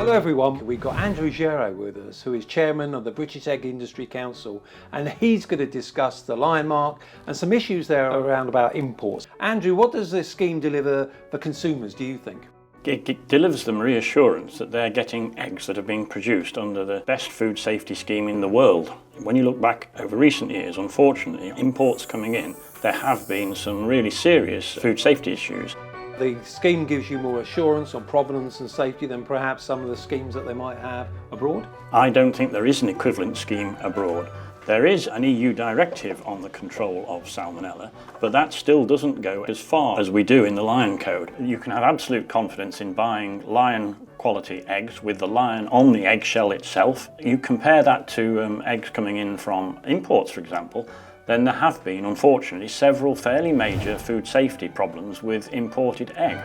Hello everyone, we've got Andrew Joret with us, who is chairman of the British Egg Industry Council, and he's going to discuss the Lion Mark and some issues there around about imports. Andrew, what does this scheme deliver for consumers, do you think? It delivers them reassurance that they're getting eggs that are being produced under the best food safety scheme in the world. When you look back over recent years, unfortunately, imports coming in, there have been some really serious food safety issues. The scheme gives you more assurance on provenance and safety than perhaps some of the schemes that they might have abroad? I don't think there is an equivalent scheme abroad. There is an EU directive on the control of salmonella, but that still doesn't go as far as we do in the Lion Code. You can have absolute confidence in buying Lion quality eggs with the lion on the eggshell itself. You compare that to eggs coming in from imports, for example, then there have been, unfortunately, several fairly major food safety problems with imported egg.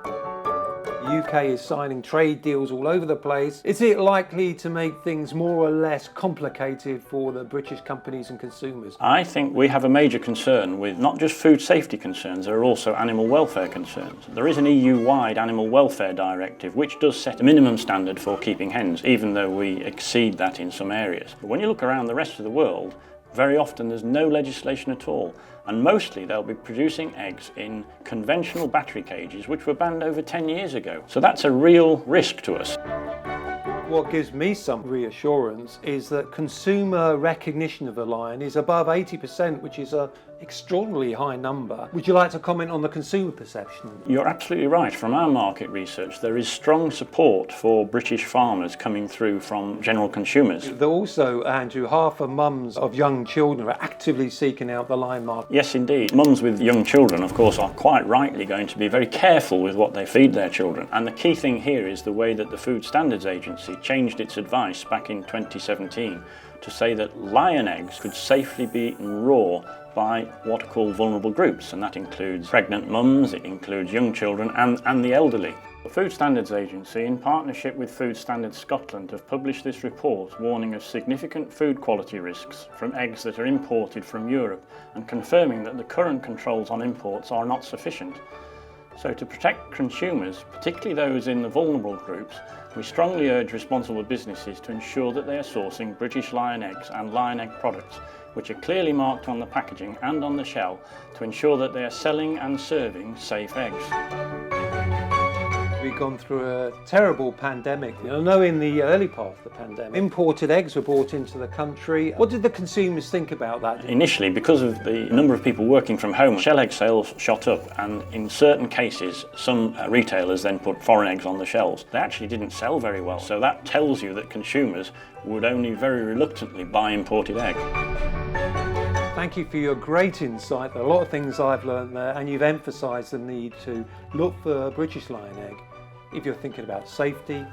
The UK is signing trade deals all over the place. Is it likely to make things more or less complicated for the British companies and consumers? I think we have a major concern with not just food safety concerns, there are also animal welfare concerns. There is an EU-wide animal welfare directive which does set a minimum standard for keeping hens, even though we exceed that in some areas. But when you look around the rest of the world, very often there's no legislation at all, and mostly they'll be producing eggs in conventional battery cages which were banned over 10 years ago. So that's a real risk to us. What gives me some reassurance is that consumer recognition of the lion is above 80%, which is an extraordinarily high number. Would you like to comment on the consumer perception? You're absolutely right. From our market research, there is strong support for British farmers coming through from general consumers. Though also, Andrew, half of mums of young children are actively seeking out the Lion Mark. Yes, indeed. Mums with young children, of course, are quite rightly going to be very careful with what they feed their children. And the key thing here is the way that the Food Standards Agency changed its advice back in 2017 to say that lion eggs could safely be eaten raw by what are called vulnerable groups, and that includes pregnant mums, it includes young children and the elderly. The Food Standards Agency, in partnership with Food Standards Scotland, have published this report warning of significant food quality risks from eggs that are imported from Europe and confirming that the current controls on imports are not sufficient. So to protect consumers, particularly those in the vulnerable groups, we strongly urge responsible businesses to ensure that they are sourcing British lion eggs and lion egg products which are clearly marked on the packaging and on the shell to ensure that they are selling and serving safe eggs. We've gone through a terrible pandemic. I know in the early part of the pandemic, imported eggs were brought into the country. What did the consumers think about that? Initially, because of the number of people working from home, shell egg sales shot up, and in certain cases, some retailers then put foreign eggs on the shelves. They actually didn't sell very well, so that tells you that consumers would only very reluctantly buy imported egg. Thank you for your great insight. There are a lot of things I've learned there, and you've emphasised the need to look for British lion egg if you're thinking about safety,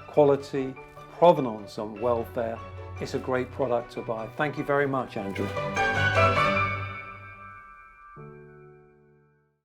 quality, provenance and welfare. It's a great product to buy. Thank you very much, Andrew.